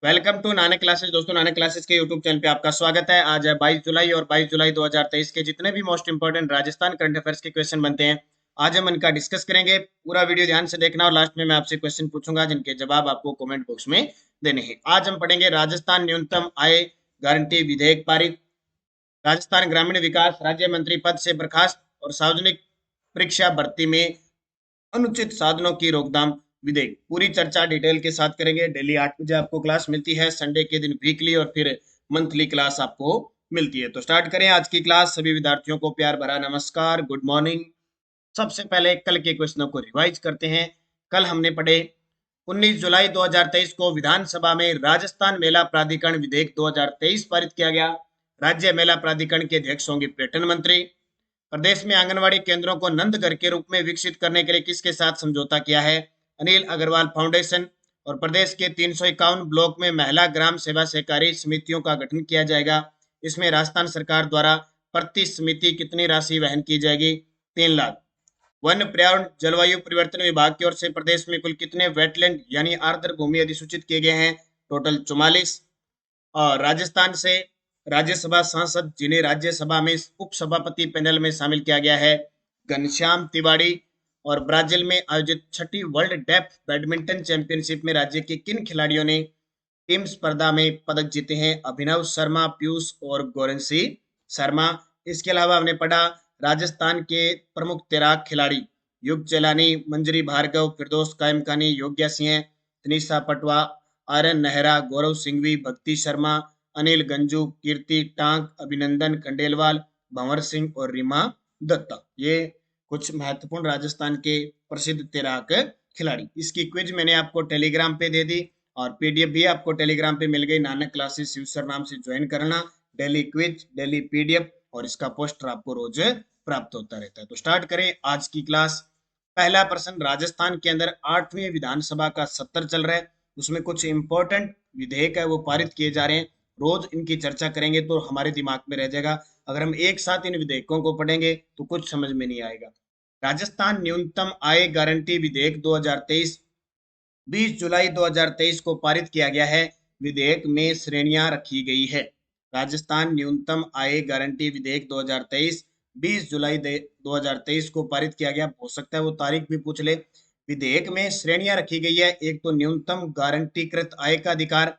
Welcome to Nanak classes. दोस्तों, Nanak classes के YouTube channel पे आपका स्वागत है। आज है 22 जुलाई और 22 जुलाई 2023 के जितने भी most important Rajasthan current affairs के क्वेश्चन बनते हैं, आज हम इनका डिस्कस करेंगे। पूरा वीडियो ध्यान से देखना और लास्ट में मैं आपसे क्वेश्चन पूछूंगा जिनके जवाब आपको कमेंट बॉक्स में देने हैं। आज हम पढ़ेंगे राजस्थान न्यूनतम आय गारंटी विधेयक पारित, राजस्थान ग्रामीण विकास राज्य मंत्री पद से बर्खास्त और सार्वजनिक परीक्षा भर्ती में अनुचित साधनों की रोकथाम विधेयक। पूरी चर्चा डिटेल के साथ करेंगे। डेली 8 बजे आपको क्लास मिलती है, संडे के दिन वीकली और फिर मंथली क्लास आपको मिलती है। तो स्टार्ट करें आज की क्लास। सभी विद्यार्थियों को प्यार भरा नमस्कार, गुड मॉर्निंग। सबसे पहले कल के क्वेश्चनों को रिवाइज करते हैं। कल हमने पढ़े 19 जुलाई 2023 को विधानसभा में राजस्थान मेला प्राधिकरण विधेयक 2023 पारित किया गया। राज्य मेला प्राधिकरण के अध्यक्ष होंगे पर्यटन मंत्री। प्रदेश में आंगनवाड़ी केंद्रों को नंद घर के रूप में विकसित करने के लिए किसके साथ समझौता किया है? अनिल अग्रवाल फाउंडेशन। और प्रदेश के 351 ब्लॉक में महिला ग्राम सेवा सहकारी समितियों का गठन किया जाएगा। इसमें राजस्थान सरकार द्वारा प्रति समिति कितनी राशि वहन की जाएगी? 3 लाख। वन पर्यावरण जलवायु परिवर्तन विभाग की ओर से प्रदेश में कुल कितने वेटलैंड यानी आर्द्र भूमि अधिसूचित किए गए हैं? टोटल 44। और राजस्थान से राज्यसभा सांसद जिन्हें राज्यसभा में उपसभापति पैनल में शामिल किया गया है, घनश्याम तिवाड़ी। और ब्राजील में आयोजित छठी वर्ल्ड डेप्थ बैडमिंटन चैंपियनशिप में राज्य के किन खिलाड़ियों ने टीम स्पर्धा में पदक जीते हैं? अभिनव शर्मा, पीयूष और गोरंसी शर्मा। इसके अलावा हमने पढ़ा राजस्थान के प्रमुख तैराक खिलाड़ी युग चेलानी, मंजरी भार्गव, फिरदौस कायमखानी, योग्या सिंह, तनिषा पटवा, आर्यन नेहरा, गौरव सिंघवी, भक्ति शर्मा, अनिल गंजू, कीर्ति टांक, अभिनंदन खंडेलवाल, भंवर सिंह और रीमा दत्ता। ये कुछ महत्वपूर्ण राजस्थान के प्रसिद्ध तैराक खिलाड़ी। इसकी क्विज मैंने आपको टेलीग्राम पे दे दी और पीडीएफ भी आपको टेलीग्राम पे मिल गई। नानक क्लासेस यूजर नाम से ज्वाइन करना। डेली क्विज, डेली पीडीएफ और इसका पोस्टर आपको रोज प्राप्त होता रहता है। तो स्टार्ट करें आज की क्लास। पहला प्रश्न, राजस्थान के अंदर 8वीं विधानसभा का सत्र चल रहा है, उसमें कुछ इंपॉर्टेंट विधेयक है वो पारित किए जा रहे हैं। रोज इनकी चर्चा करेंगे तो हमारे दिमाग में रह जाएगा। अगर हम एक साथ इन विधेयकों को पढ़ेंगे तो कुछ समझ में नहीं आएगा। राजस्थान न्यूनतम आय गारंटी विधेयक 2023 20 जुलाई 2023 को पारित किया गया है। विधेयक में श्रेणियां रखी गई है। राजस्थान न्यूनतम आय गारंटी विधेयक 2023 20 जुलाई 2023 को पारित किया गया। हो सकता है वो तारीख भी पूछ ले। विधेयक में श्रेणियां रखी गई है। एक तो न्यूनतम गारंटीकृत आय का अधिकार,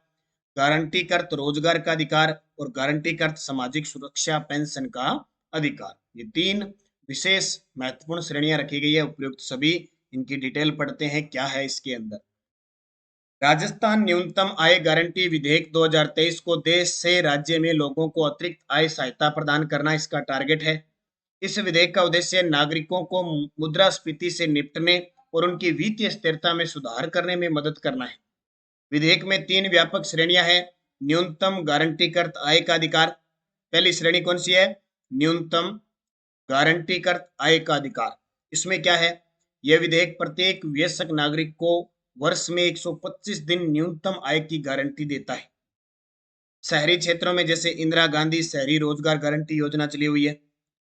गारंटीकृत रोजगार का अधिकार और गारंटीकृत सामाजिक सुरक्षा पेंशन का अधिकार। ये 3 विशेष महत्वपूर्ण श्रेणियां रखी गई है। उपयुक्त सभी इनकी डिटेल पढ़ते हैं क्या है इसके अंदर। राजस्थान न्यूनतम आय गारंटी विधेयक 2023 को देश से राज्य में लोगों को अतिरिक्त आय सहायता प्रदान करना इसका टारगेट है। इस विधेयक का उद्देश्य नागरिकों को मुद्रास्फीति से निपटने और उनकी वित्तीय स्थिरता में सुधार करने में मदद करना है। विधेयक में 3 व्यापक श्रेणियां हैं। न्यूनतम गारंटीकृत आय का अधिकार। पहली श्रेणी कौन सी है? न्यूनतम गारंटीकृत आय का अधिकार। इसमें क्या है? यह विधेयक प्रत्येक वयस्क नागरिक को वर्ष में 125 दिन न्यूनतम आय की गारंटी देता है। शहरी क्षेत्रों में जैसे इंदिरा गांधी शहरी रोजगार गारंटी योजना चली हुई है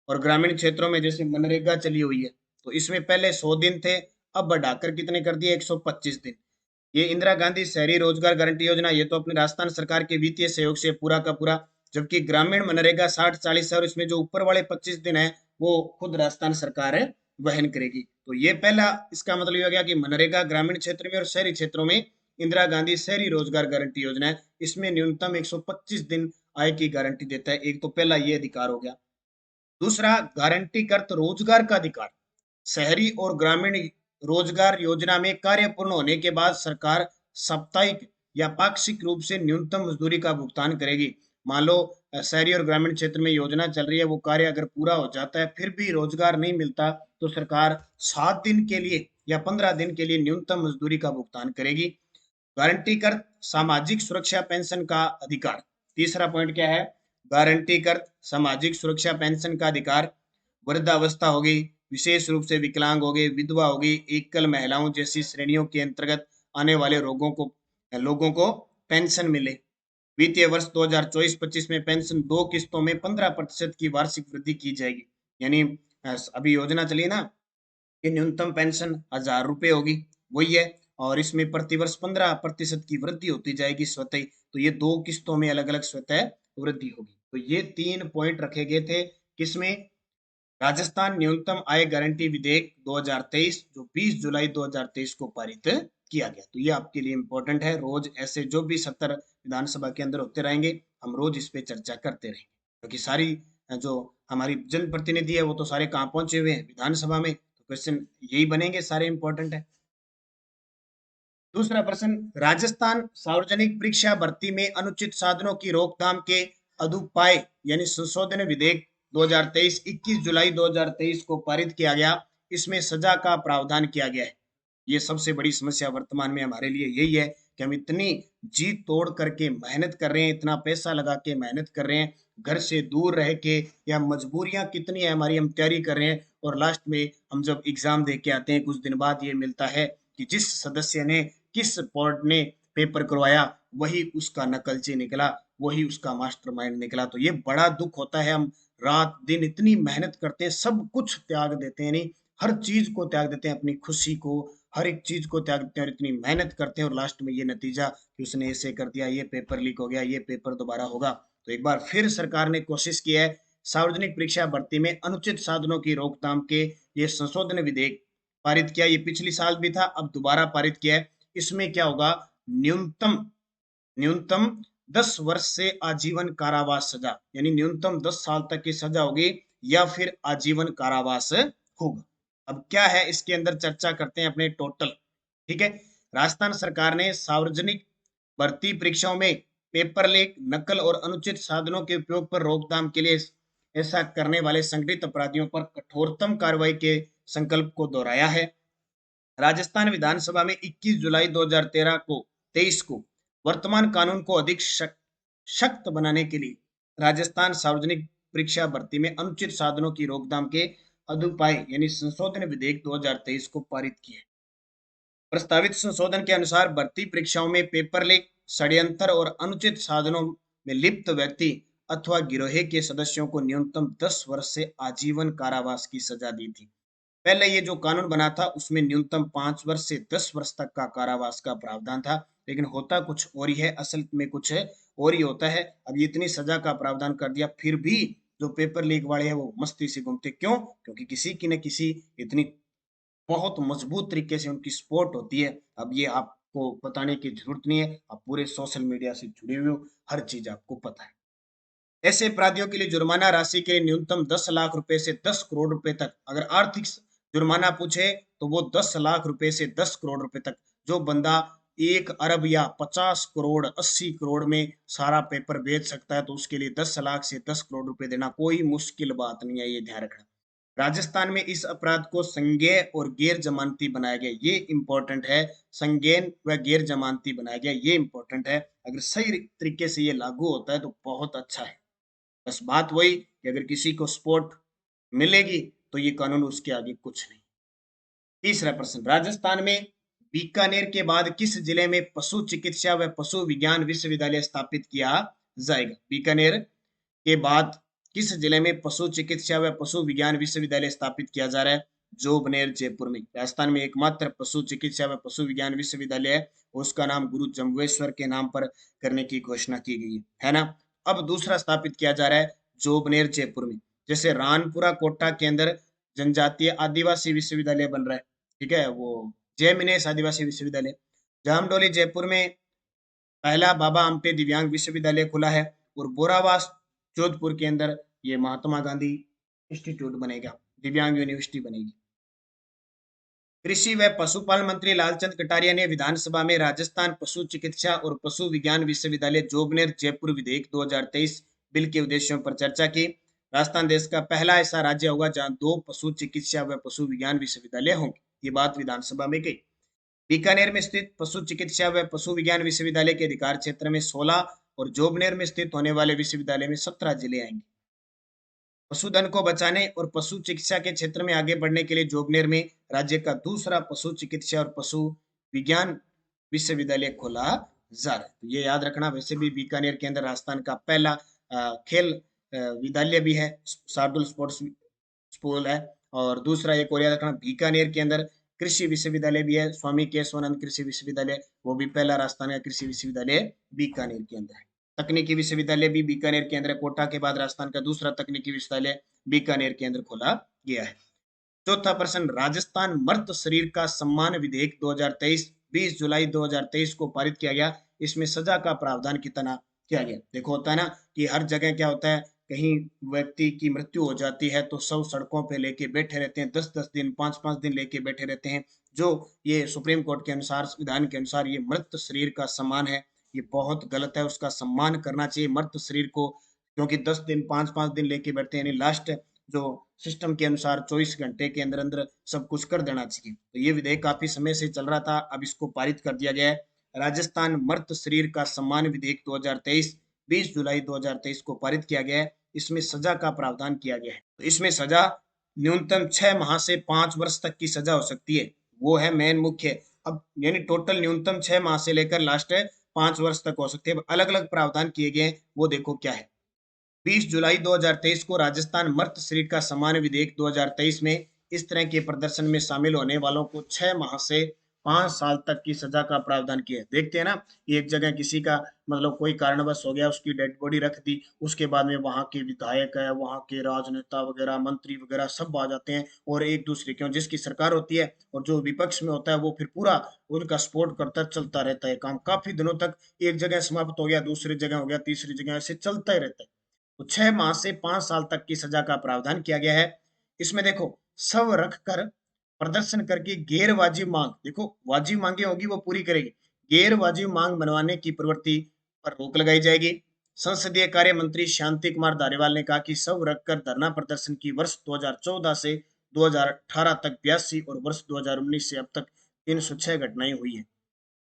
और ग्रामीण क्षेत्रों में जैसे मनरेगा चली हुई है। तो इसमें पहले 100 दिन थे, अब बढ़ाकर कितने कर दिए? 125 दिन। ये इंदिरा गांधी शहरी रोजगार गारंटी योजना ये तो अपनी राजस्थान सरकार के वित्तीय सहयोग से पूरा का पूरा, जबकि ग्रामीण मनरेगा 60-40 है और इसमें जो ऊपर वाले 25 दिन है वो खुद राजस्थान सरकार वहन करेगी। तो ये पहला इसका मतलब ये हो गया कि मनरेगा ग्रामीण क्षेत्र में और शहरी क्षेत्रों में इंदिरा गांधी शहरी रोजगार गारंटी योजना है, इसमें न्यूनतम 125 दिन आय की गारंटी देता है। एक तो पहला ये अधिकार हो गया। दूसरा, गारंटीकृत रोजगार का अधिकार। शहरी और ग्रामीण रोजगार योजना में कार्य पूर्ण होने के बाद सरकार साप्ताहिक या पाक्षिक रूप से न्यूनतम मजदूरी का भुगतान करेगी। मान लो शहरी और ग्रामीण क्षेत्र में योजना चल रही है, वो कार्य अगर पूरा हो जाता है फिर भी रोजगार नहीं मिलता तो सरकार 7 दिन के लिए या 15 दिन के लिए न्यूनतम मजदूरी का भुगतान करेगी। गारंटीकृत सामाजिक सुरक्षा पेंशन का अधिकार। तीसरा पॉइंट क्या है? गारंटीकृत सामाजिक सुरक्षा पेंशन का अधिकार। वृद्धावस्था होगी, विशेष रूप से विकलांग हो गए, विधवा होगी, एकल महिलाओं जैसी श्रेणियों के अंतर्गत आने वाले लोगों को पेंशन मिले। वित्तीय वर्ष 2024-25 में पेंशन 2 किस्तों में 15% की वार्षिक वृद्धि की जाएगी। यानी अभी योजना चली ना कि न्यूनतम पेंशन 1000 रुपये होगी, वही है। और इसमें प्रतिवर्ष 15% की वृद्धि होती जाएगी स्वतः। तो ये 2 किस्तों में अलग अलग स्वतः वृद्धि होगी। तो ये 3 पॉइंट रखे गए थे किसमें, राजस्थान न्यूनतम आय गारंटी विधेयक 2023 जो 20 जुलाई 2023 को पारित किया गया। तो ये आपके लिए इंपॉर्टेंट है। रोज ऐसे जो भी सत्र विधानसभा के अंदर होते रहेंगे, हम रोज इस पे चर्चा करते रहेंगे, क्योंकि सारी जो हमारी जनप्रतिनिधि है वो तो सारे कहाँ पहुंचे हुए हैं, विधानसभा में। तो क्वेश्चन यही बनेंगे, सारे इंपॉर्टेंट है। दूसरा प्रश्न, राजस्थान सार्वजनिक परीक्षा भर्ती में अनुचित साधनों की रोकथाम के अदुपाय यानी संशोधन विधेयक 2023 21 जुलाई 2023 को पारित किया गया। इसमें सजा का प्रावधान किया गया है। ये सबसे बड़ी समस्या वर्तमान में हमारे लिए यही है कि हम इतनी जी तोड़ करके मेहनत कर रहे हैं, इतना पैसा लगा के मेहनत कर रहे हैं, घर से दूर रह के, या मजबूरियां कितनी है हमारी, हम तैयारी कर रहे हैं, और लास्ट में हम जब एग्जाम दे के आते हैं कुछ दिन बाद ये मिलता है कि जिस सदस्य ने, किस बोर्ड ने पेपर करवाया वही उसका नकलची निकला, वही उसका मास्टरमाइंड निकला। तो ये बड़ा दुख होता है। हम रात दिन इतनी मेहनत करते हैं, सब कुछ त्याग देते हैं, नहीं हर चीज को त्याग देते हैं, अपनी खुशी को, हर एक चीज को त्याग देते हैं, और इतनी मेहनत करते हैं, और लास्ट में ये नतीजा कि उसने ऐसे कर दिया, ये पेपर लीक हो गया, ये पेपर दोबारा होगा। तो एक बार फिर सरकार ने कोशिश की है सार्वजनिक परीक्षा भर्ती में अनुचित साधनों की रोकथाम के ये संशोधन विधेयक पारित किया। ये पिछली साल भी था, अब दोबारा पारित किया है। इसमें क्या होगा, न्यूनतम न्यूनतम 10 वर्ष से आजीवन कारावास सजा, यानी न्यूनतम 10 साल तक की सजा होगी, या फिर आजीवन कारावास होगा। अब क्या है इसके अंदर, चर्चा करते हैं अपने टोटल। ठीक है, राजस्थान सरकार ने सार्वजनिक भर्ती परीक्षाओं में पेपर लीक, नकल और अनुचित साधनों के उपयोग पर रोकथाम के लिए ऐसा करने वाले संगठित अपराधियों पर कठोरतम कार्रवाई के संकल्प को दोहराया है। राजस्थान विधानसभा में 21 जुलाई 2013 को 23 को वर्तमान कानून को अधिक सख्त बनाने के लिए राजस्थान सार्वजनिक परीक्षा भर्ती में अनुचित साधनों की रोकथाम के अदुपाय यानी संशोधन विधेयक 2023 को पारित किया। प्रस्तावित संशोधन के अनुसार भर्ती परीक्षाओं में पेपर लीक, षड्यंत्र और अनुचित साधनों में लिप्त व्यक्ति अथवा गिरोह के सदस्यों को न्यूनतम 10 वर्ष से आजीवन कारावास की सजा दी थी। पहले ये जो कानून बना था उसमें न्यूनतम 5 वर्ष से 10 वर्ष तक का कारावास का प्रावधान था, लेकिन होता कुछ और ही है, असल में कुछ और ही होता है। अब ये इतनी सजा का प्रावधान कर दिया, फिर भी जो पेपर लीक वाले हैं वो मस्ती से घूमते, क्यों? क्योंकि किसी की न किसी इतनी बहुत मजबूत तरीके से उनकी सपोर्ट होती है। अब ये आपको बताने की जरूरत नहीं है, आप पूरे सोशल मीडिया से जुड़े हुए हो, हर चीज आपको पता है। ऐसे अपराधियों के लिए जुर्माना राशि के लिए न्यूनतम 10 लाख रुपए से 10 करोड़ रुपए तक, अगर आर्थिक जुर्माना पूछे तो वो 10 लाख रुपए से 10 करोड़ रुपए तक। जो बंदा 1 अरब या 50 करोड़ 80 करोड़ में सारा पेपर बेच सकता है, तो उसके लिए 10 लाख से 10 करोड़ रुपए देना कोई मुश्किल बात नहीं है, ये ध्यान रखना। राजस्थान में इस अपराध को संज्ञेय और गैर जमानती बनाया गया, ये इंपॉर्टेंट है। संज्ञेय व गैर जमानती बनाया गया, ये इंपॉर्टेंट है। अगर सही तरीके से ये लागू होता है तो बहुत अच्छा है। बस बात वही कि अगर किसी को सपोर्ट मिलेगी तो ये कानून उसके आगे कुछ नहीं। तीसरा प्रश्न, राजस्थान में बीकानेर के बाद किस जिले में पशु चिकित्सा व पशु विज्ञान विश्वविद्यालय स्थापित किया जाएगा? बीकानेर के बाद किस जिले में पशु चिकित्सा व पशु विज्ञान विश्वविद्यालय स्थापित किया जा रहा है? जोबनेर, जयपुर में। राजस्थान में एकमात्र पशु चिकित्सा व पशु विज्ञान विश्वविद्यालय है, उसका नाम गुरु जम्बेश्वर के नाम पर करने की घोषणा की गई है ना। अब दूसरा स्थापित किया जा रहा है जोबनेर, जयपुर में। जैसे रानपुरा कोटा के अंदर जनजातीय आदिवासी विश्वविद्यालय बन रहा है, ठीक है, वो जयमिनेश आदिवासी विश्वविद्यालय। जामडोली, जयपुर में पहला बाबा आमटे दिव्यांग विश्वविद्यालय खुला है, और बोरावास जोधपुर के अंदर ये महात्मा गांधी इंस्टीट्यूट बनेगा, दिव्यांग यूनिवर्सिटी बनेगी। कृषि व पशुपालन मंत्री लालचंद कटारिया ने विधानसभा में राजस्थान पशु चिकित्सा और पशु विज्ञान विश्वविद्यालय जोबनेर जयपुर विधेयक 2023 बिल के उद्देश्यों पर चर्चा की। राजस्थान देश का पहला ऐसा राज्य होगा जहां 2 पशु चिकित्सा व पशु विज्ञान विश्वविद्यालय होंगे, ये बात विधानसभा में कही। बीकानेर में स्थित पशु चिकित्सा व पशु विज्ञान विश्वविद्यालय के अधिकार क्षेत्र में 16 और जोबनेर में स्थित होने वाले विश्वविद्यालय में 17 जिले आएंगे। पशुधन को बचाने और पशु चिकित्सा के क्षेत्र में आगे बढ़ने के लिए जोबनेर में राज्य का दूसरा पशु चिकित्सा और पशु विज्ञान विश्वविद्यालय खोला जा रहा है। तो ये याद रखना। वैसे भी बीकानेर के अंदर राजस्थान का पहला खेल विद्यालय भी है, शार्दुल स्पोर्ट्स स्कूल है। और दूसरा एक और याद रखना, बीकानेर के अंदर कृषि विश्वविद्यालय भी है, स्वामी केशवानंद कृषि विश्वविद्यालय, वो भी पहला राजस्थान का कृषि विश्वविद्यालय बीकानेर के अंदर है। तकनीकी विश्वविद्यालय भी बीकानेर के अंदर है, कोटा के बाद राजस्थान का दूसरा तकनीकी विश्वविद्यालय बीकानेर के अंदर खोला गया है। चौथा प्रश्न, राजस्थान मर्द शरीर का सम्मान विधेयक 2023 20 जुलाई 2023 को पारित किया गया। इसमें सजा का प्रावधान कितना किया गया। देखो होता है ना कि हर जगह क्या होता है, कहीं व्यक्ति की मृत्यु हो जाती है तो सब सड़कों पे लेके बैठे रहते हैं, 10-10 दिन 5-5 दिन लेके बैठे रहते हैं। जो ये सुप्रीम कोर्ट के अनुसार, संविधान के अनुसार ये मृत शरीर का सम्मान है, ये बहुत गलत है। उसका सम्मान करना चाहिए मृत शरीर को, क्योंकि 10 दिन 5-5 दिन लेके बैठते हैं, यानी लास्ट जो सिस्टम के अनुसार 24 घंटे के अंदर अंदर सब कुछ कर देना चाहिए। तो ये विधेयक काफी समय से चल रहा था, अब इसको पारित कर दिया गया है। राजस्थान मर्द शरीर का सम्मान विधेयक 2023 20 जुलाई 2023 को पारित किया गया है। इसमें सजा का प्रावधान किया गया है। तो इसमें सजा न्यूनतम 6 माह से 5 वर्ष तक की सजा हो सकती है, वो है मेन मुख्य। अब यानी टोटल न्यूनतम 6 माह से लेकर लास्ट 5 वर्ष तक हो सकती है। अलग अलग प्रावधान किए गए हैं, वो देखो क्या है। 20 जुलाई 2023 को राजस्थान मर्द शरीर का सम्मान विधेयक 2023 में इस तरह के प्रदर्शन में शामिल होने वालों को 6 माह से 5 साल तक की सजा का प्रावधान किया है। देखते हैं ना, एक जगह किसी का मतलब कोई कारणवश हो गया, उसकी डेड बॉडी रख दी, उसके बाद में वहां के विधायक है, वहां के राजनेता वगैरह, मंत्री वगैरह सब आ जाते हैं और एक दूसरे क्यों जिसकी सरकार होती है और जो विपक्ष में होता है वो फिर पूरा उनका सपोर्ट करता चलता रहता है। काम काफी दिनों तक एक जगह समाप्त हो गया, दूसरी जगह हो गया, तीसरी जगह, ऐसे चलता ही रहता है। तो 6 माह से 5 साल तक की सजा का प्रावधान किया गया है। इसमें देखो, शव रख कर प्रदर्शन करके गैर वाजिब मांग, देखो वाजिब मांगे होगी वो पूरी करेगी, गैर वाजिब मांग मनवाने की प्रवृत्ति पर रोक लगाई जाएगी। संसदीय कार्य मंत्री शांति कुमार धारीवाल ने कहा कि शव रखकर धरना प्रदर्शन की वर्ष 2014 से 2018 तक 82 और वर्ष 2019 से अब तक 306 घटनाएं हुई है।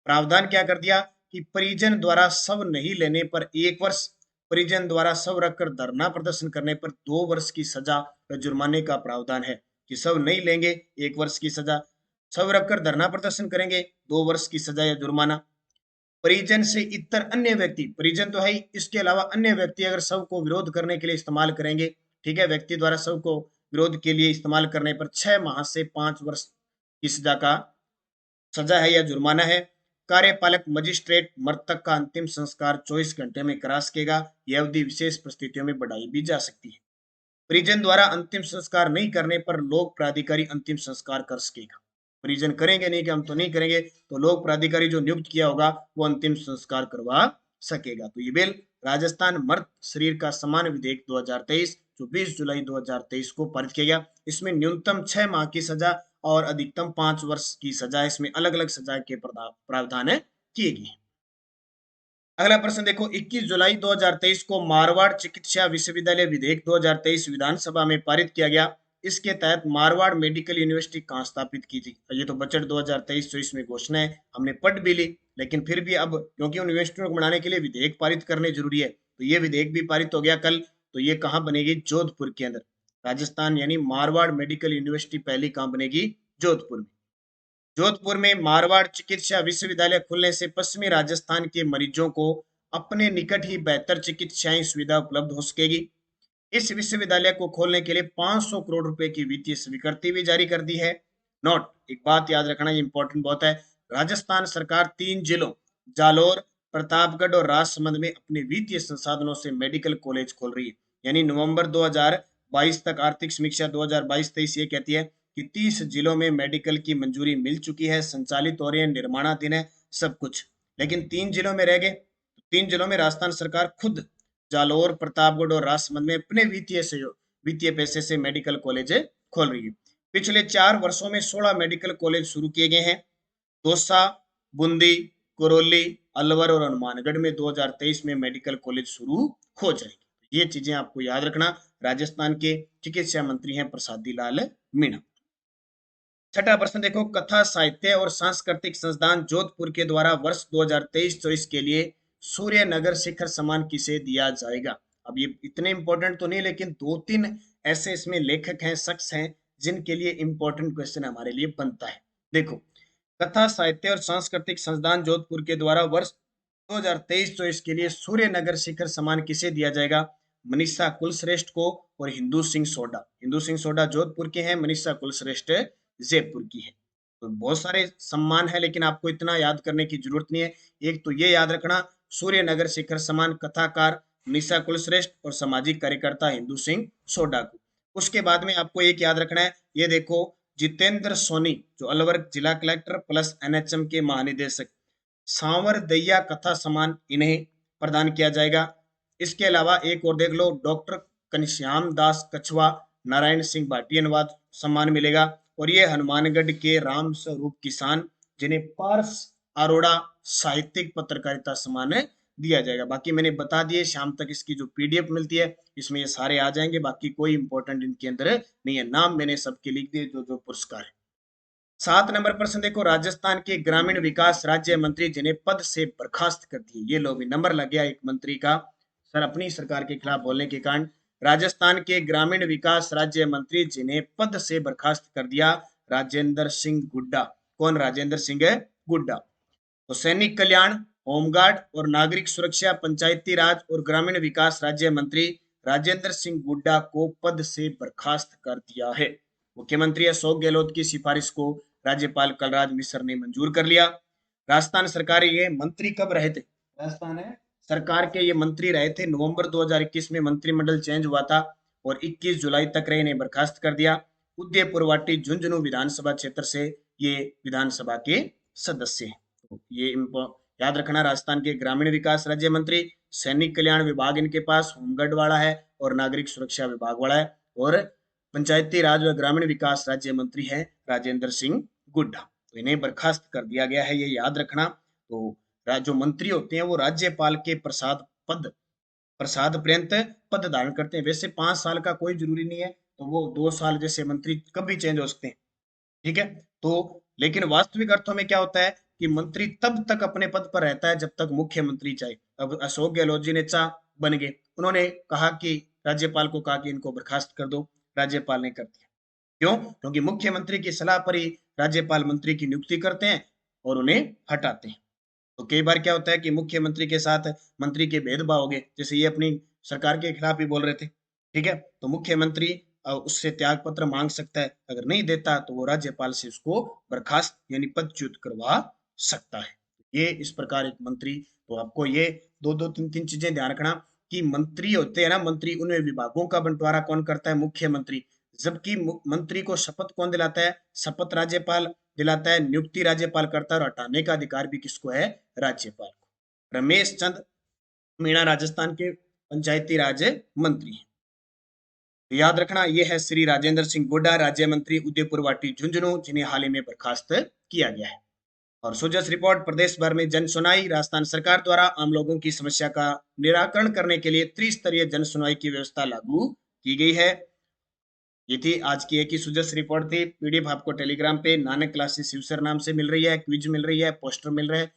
प्रावधान क्या कर दिया कि परिजन द्वारा शव नहीं लेने पर 1 वर्ष, परिजन द्वारा शव रखकर धरना प्रदर्शन करने पर 2 वर्ष की सजा व जुर्माने का प्रावधान है। कि शव नहीं लेंगे 1 वर्ष की सजा, शव रखकर धरना प्रदर्शन करेंगे 2 वर्ष की सजा या जुर्माना। परिजन से इतर अन्य व्यक्ति, परिजन तो है ही, इसके अलावा अन्य व्यक्ति अगर शव को विरोध करने के लिए इस्तेमाल करेंगे, ठीक है, व्यक्ति द्वारा शव को विरोध के लिए इस्तेमाल करने पर 6 माह से 5 वर्ष की सजा है या जुर्माना है। कार्यपालक मजिस्ट्रेट मृतक का अंतिम संस्कार 24 घंटे में करा सकेगा। यह अवधि विशेष परिस्थितियों में बढ़ाई भी जा सकती है। परिजन द्वारा अंतिम संस्कार नहीं करने पर लोक प्राधिकारी अंतिम संस्कार कर सकेगा। परिजन करेंगे नहीं कि हम तो नहीं करेंगे, तो लोक प्राधिकारी जो नियुक्त किया होगा वो अंतिम संस्कार करवा सकेगा। तो ये बिल राजस्थान मर्द शरीर का सम्मान विधेयक 2023 जो 20 जुलाई 2023 को पारित किया गया। इसमें न्यूनतम 6 माह की सजा और अधिकतम 5 वर्ष की सजा, इसमें अलग अलग सजा के प्रावधान किए गए। अगला प्रश्न देखो, 21 जुलाई 2023 को मारवाड़ चिकित्सा विश्वविद्यालय विधेयक 2023 विधानसभा में पारित किया गया। इसके तहत मारवाड़ मेडिकल यूनिवर्सिटी कहाँ स्थापित की थी। ये तो बजट 2023-24 में घोषणा है, हमने पढ़ भी ली, लेकिन फिर भी अब क्योंकि यूनिवर्सिटियों को बनाने के लिए विधेयक पारित करने जरूरी है, तो ये विधेयक भी पारित हो गया कल। तो ये कहाँ बनेगी, जोधपुर के अंदर, राजस्थान, यानी मारवाड़ मेडिकल यूनिवर्सिटी पहली कहाँ बनेगी, जोधपुर में। जोधपुर में मारवाड़ चिकित्सा विश्वविद्यालय खुलने से पश्चिमी राजस्थान के मरीजों को अपने निकट ही बेहतर चिकित्साएं सुविधा उपलब्ध हो सकेगी। इस विश्वविद्यालय को खोलने के लिए 500 करोड़ रुपए की वित्तीय स्वीकृति भी जारी कर दी है। नोट, एक बात याद रखना, ये इंपॉर्टेंट बहुत है। राजस्थान सरकार 3 जिलों जालोर, प्रतापगढ़ और राजसमंद में अपने वित्तीय संसाधनों से मेडिकल कॉलेज खोल रही है। यानी नवंबर 2022 तक आर्थिक समीक्षा 2022-23 ये कहती है कि 30 जिलों में मेडिकल की मंजूरी मिल चुकी है, संचालित हो रही है, निर्माणाधीन है सब कुछ। लेकिन 3 जिलों में रह गए, 3 जिलों में राजस्थान सरकार खुद जालोर, प्रतापगढ़ और राजसमंद में अपने वित्तीय पैसे से मेडिकल कॉलेज खोल रही है। पिछले 4 वर्षों में 16 मेडिकल कॉलेज शुरू किए गए हैं। दौसा, बूंदी, करौली, अलवर और हनुमानगढ़ में 2023 में मेडिकल कॉलेज शुरू हो जाएंगे। ये चीजें आपको याद रखना। राजस्थान के चिकित्सा मंत्री हैं प्रसादी लाल मीणा। छठा प्रश्न देखो, कथा साहित्य और सांस्कृतिक संस्थान जोधपुर के द्वारा वर्ष 2023-24 के लिए सूर्य नगर शिखर सम्मान किसे दिया जाएगा। अब ये इतने इंपॉर्टेंट तो नहीं, लेकिन 2-3 ऐसे इसमें लेखक हैं, शख्स हैं, जिनके लिए इंपॉर्टेंट क्वेश्चन हमारे लिए बनता है। देखो, कथा साहित्य और सांस्कृतिक संस्थान जोधपुर के द्वारा वर्ष 2023-24 के लिए सूर्य नगर शिखर सम्मान किसे दिया जाएगा। मनीषा कुलश्रेष्ठ को और हिंदू सिंह सोडा। हिंदू सिंह सोडा जोधपुर के हैं, मनीषा कुलश्रेष्ठ जयपुर की है। तो बहुत सारे सम्मान है, लेकिन आपको इतना याद करने की जरूरत नहीं है। एक तो ये याद रखना, सूर्यनगर शिखर सम्मान कथाकार निशा कुलश्रेष्ठ और सामाजिक कार्यकर्ता हिंदू सिंह सोडा को। उसके बाद में आपको एक याद रखना है, ये देखो, जितेंद्र सोनी जो अलवर जिला कलेक्टर प्लस एनएचएम के महानिदेशक, सांवर दैया कथा सम्मान इन्हें प्रदान किया जाएगा। इसके अलावा एक और देख लो, डॉक्टर घनश्याम दास कछवा नारायण सिंह भाटी अनुवाद सम्मान मिलेगा। और ये हनुमानगढ़ के राम स्वरूप किसान, जिन्हें पार्स अरोड़ा साहित्यिक पत्रकारिता सम्मान दिया जाएगा। बाकी मैंने बता दिए, शाम तक इसकी जो पीडीएफ मिलती है इसमें ये सारे आ जाएंगे। बाकी कोई इंपॉर्टेंट इनके अंदर नहीं है, नाम मैंने सबके लिख दिए जो जो पुरस्कार है। 7 नंबर प्रश्न देखो, राजस्थान के ग्रामीण विकास राज्य मंत्री जिन्हें पद से बर्खास्त कर दिए। ये लो भी नंबर लग गया एक मंत्री का, सर अपनी सरकार के खिलाफ बोलने के कारण। राजस्थान के ग्रामीण विकास राज्य मंत्री जिन्हें पद से बर्खास्त कर दिया, राजेंद्र सिंह गुड्डा। कौन? राजेंद्र सिंह गुड्डा। तो सैनिक कल्याण, होमगार्ड और नागरिक सुरक्षा, पंचायती राज और ग्रामीण विकास राज्य मंत्री राजेंद्र सिंह गुड्डा को पद से बर्खास्त कर दिया है। मुख्यमंत्री अशोक गहलोत की सिफारिश को राज्यपाल कलराज मिश्र ने मंजूर कर लिया। राजस्थान सरकार ये मंत्री कब रहे थे? राजस्थान है सरकार के ये मंत्री रहे थे नवंबर 2021 में मंत्रिमंडल चेंज हुआ था और 21 जुलाई तक रहे, इन्हें बर्खास्त कर दिया। उदयपुर वाटी झुंझुनू विधानसभा क्षेत्र से ये विधानसभा के सदस्य हैं। तो ये याद रखना, राजस्थान के ग्रामीण विकास राज्य मंत्री, सैनिक कल्याण विभाग इनके पास होमगार्ड वाला है और नागरिक सुरक्षा विभाग वाला है, और पंचायती राज व ग्रामीण विकास राज्य मंत्री है राजेंद्र सिंह गुड्डा। तो इन्हें बर्खास्त कर दिया गया है, ये याद रखना। तो जो मंत्री होते हैं वो राज्यपाल के प्रसाद पर्यंत पद धारण करते हैं। वैसे 5 साल का कोई जरूरी नहीं है, तो वो 2 साल जैसे मंत्री कभी चेंज हो सकते हैं, ठीक है। तो लेकिन वास्तविक अर्थों में क्या होता है कि मंत्री तब तक अपने पद पर रहता है जब तक मुख्यमंत्री चाहे। अब अशोक गहलोत जी ने चाह बन गए, उन्होंने कहा कि राज्यपाल को कहा कि इनको बर्खास्त कर दो, राज्यपाल ने कर दिया। क्यों? क्योंकि मुख्यमंत्री की सलाह पर ही राज्यपाल मंत्री की नियुक्ति करते हैं और उन्हें हटाते हैं। तो कई बार क्या होता है कि मुख्यमंत्री के साथ मंत्री के भेदभाव हो गए, जैसे ये अपनी सरकार के खिलाफ ही बोल रहे थे, ठीक है। तो मुख्यमंत्री उससे त्याग पत्र मांग सकता है, अगर नहीं देता तो वो राज्यपाल से उसको बर्खास्त यानी पदच्युत करवा सकता है। ये इस प्रकार एक मंत्री। तो आपको ये दो दो तीन तीन चीजें ध्यान रखना कि मंत्री होते हैं ना, मंत्री, उनमें विभागों का बंटवारा कौन करता है? मुख्यमंत्री। जबकि मंत्री को शपथ कौन दिलाता है? शपथ राज्यपाल दिलाता है, नियुक्ति राज्यपाल करता है और हटाने का अधिकार भी किसको है? राज्यपाल को। रमेश चंद मीणा राजस्थान के पंचायती राज मंत्री हैं। तो याद रखना, ये है श्री राजेंद्र सिंह गोड्डा, राज्य मंत्री उदयपुर वाटी झुंझुनू, जिन्हें हाल ही में बर्खास्त किया गया है। और सुजस रिपोर्ट, प्रदेश भर में जन सुनवाई। राजस्थान सरकार द्वारा आम लोगों की समस्या का निराकरण करने के लिए त्रिस्तरीय जन सुनवाई की व्यवस्था लागू की गई है। ये थी आज की एक ही सुजस रिपोर्ट थी। पीडीएफ आपको टेलीग्राम पे नानक क्लासेस शिवसर नाम से मिल रही है, क्विज मिल रही है, पोस्टर मिल रहे हैं,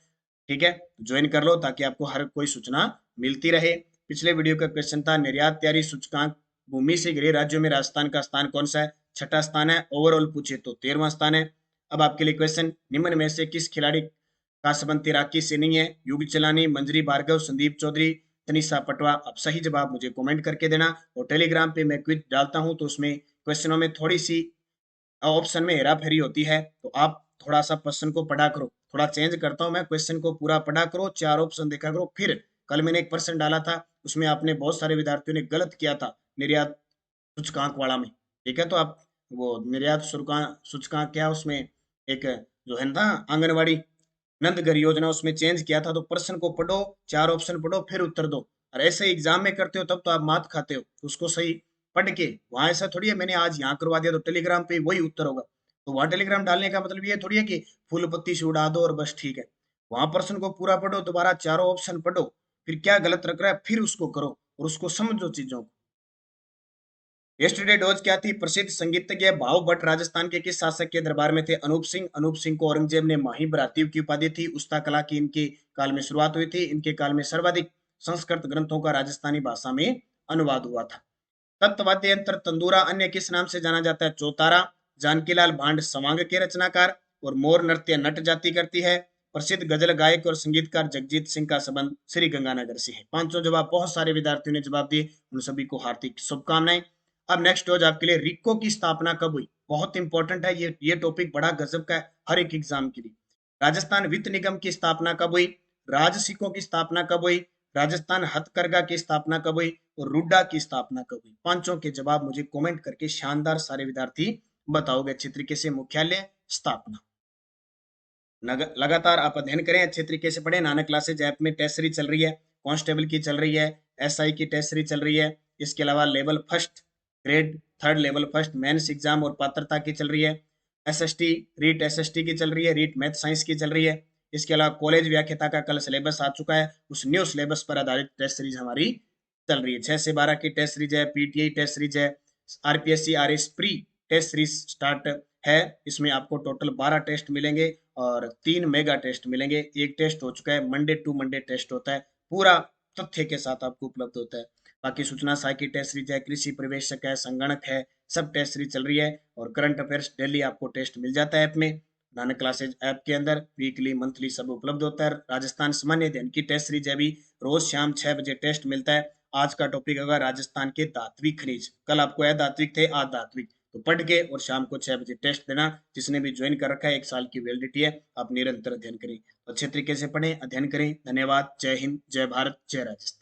ठीक है। ज्वाइन कर लो ताकि आपको हर कोई सूचना मिलती रहे। पिछले वीडियो का क्वेश्चन था, निर्यात तैयारी सूचकांक भूमि से घिरे राज्यों में राजस्थान का स्थान कौन सा है? 6ठा स्थान है। ओवरऑल पूछे तो 13वां स्थान है। अब आपके लिए क्वेश्चन, निम्न में से किस खिलाड़ी का संबंध तैराकी से नहीं है? युग चलानी, मंजरी भार्गव, संदीप चौधरी, तनिषा पटवा। अब सही जवाब मुझे कमेंट करके देना। और टेलीग्राम पे मैं क्विज डालता हूं तो उसमें क्वेश्चनों में थोड़ी सी ऑप्शन में हेरा फेरी होती है, तो आप थोड़ा सा क्वेश्चन को पढ़ा करो। थोड़ा चेंज करता हूं मैं, क्वेश्चन को पूरा पढ़ा करो, 4 ऑप्शन देखा करो। फिर कल मैंने एक प्रश्न डाला था, उसमें आपने बहुत सारे विद्यार्थियों ने गलत किया था निर्यात सूचकांक वाला में, ठीक है। तो आप वो निर्यात सूचकांक क्या, उसमें एक जो है ना आंगनवाड़ी नंदघर योजना, उसमें चेंज किया था। तो प्रश्न को पढ़ो, 4 ऑप्शन पढ़ो, फिर उत्तर दो। और ऐसे एग्जाम में करते हो तब तो आप मात खाते हो, तो उसको सही पढ़ के, वहां ऐसा थोड़ी है मैंने आज यहाँ करवा दिया तो टेलीग्राम पे वही उत्तर होगा। तो वहां टेलीग्राम डालने का मतलब ये थोड़ी है कि फूल पत्ती से उड़ा दो और बस ठीक है। वहां प्रश्न को पूरा पढ़ो, दोबारा चारों ऑप्शन पढ़ो, फिर क्या गलत रख रहा है फिर उसको करो और उसको समझो चीजों को। यस्टरडे डोज क्या थी? प्रसिद्ध संगीतज्ञ भाव भट्ट राजस्थान के किस शासक के दरबार में थे? अनूप सिंह। अनूप सिंह को औरंगजेब ने माही भ्रातृ की उपाधि थी। उस्ता कला की इनके काल में शुरुआत हुई थी। इनके काल में सर्वाधिक संस्कृत ग्रंथों का राजस्थानी भाषा में अनुवाद हुआ था। तत्वाद्य यंत्र तंदूरा अन्य किस नाम से जाना जाता है? चौतारा। जानकीलाल भांड सवांग के रचनाकार। और मोर नृत्य नट जाति करती है। प्रसिद्ध गजल गायक और संगीतकार जगजीत सिंह का संबंध श्री गंगानगर से है। पांचों जवाब बहुत सारे विद्यार्थियों ने जवाब दिए, उन सभी को हार्दिक शुभकामनाएं। अब नेक्स्ट रोज आपके लिए रिक्को की स्थापना कब हुई? बहुत इंपॉर्टेंट है ये टॉपिक, बड़ा गजब का है। हर एक एग्जाम के लिए। राजस्थान वित्त निगम की स्थापना कब हुई? राजसिकों की स्थापना कब हुई? राजस्थान हथकरघा की स्थापना कब हुई? और रुडा की स्थापना कब हुई? पांचों के जवाब मुझे कमेंट करके शानदार सारे विद्यार्थी बताओगे। अच्छे तरीके से मुख्यालय, स्थापना। लगातार आप अध्ययन करें, अच्छे तरीके से पढ़ें। नानक क्लासेज ऐप में टेस्ट सीरीज चल रही है, कांस्टेबल की चल रही है, एसआई की टेस्ट सीरीज चल रही है। इसके अलावा level first, grade third level first mains exam और पात्रता की चल रही है। एसएसटी, रीट एसएसटी की चल रही है, रीट मैथ साइंस की चल रही है। इसके अलावा कॉलेज व्याख्याता का कल सिलेबस आ चुका है, उस न्यू सिलेबस पर आधारित टेस्ट सीरीज हमारी चल रही है। 6 से 12 की टेस्ट सीरीज है, पीटीआई टेस्ट सीरीज है, RPSC RS pre test series start है। इसमें आपको टोटल 12 टेस्ट मिलेंगे और 3 मेगा टेस्ट मिलेंगे। एक टेस्ट हो चुका है, मंडे टू मंडे टेस्ट होता है, पूरा तथ्य के साथ आपको उपलब्ध होता है। बाकी सूचना सहायक की टेस्ट सीरीज है, कृषि प्रवेशक है, संगणक है, सब टेस्ट सीरीज चल रही है। और करंट अफेयर्स डेली आपको टेस्ट मिल जाता है ऐप में। नानक क्लासेज ऐप के अंदर वीकली मंथली सब उपलब्ध होता है। राजस्थान सामान्य अध्ययन की टेस्ट सीरीज है, अभी रोज शाम 6 बजे टेस्ट मिलता है। आज का टॉपिक होगा राजस्थान के धात्विक खनिज। कल आपको है धात्विक थे, आज धात्विक। तो पढ़ के और शाम को 6 बजे टेस्ट देना। जिसने भी ज्वाइन कर रखा है, 1 साल की वैलिडिटी है, आप निरंतर अध्ययन करें। तो अच्छे तरीके से पढ़ें, अध्ययन करें। धन्यवाद। जय हिंद, जय भारत, जय राजस्थान।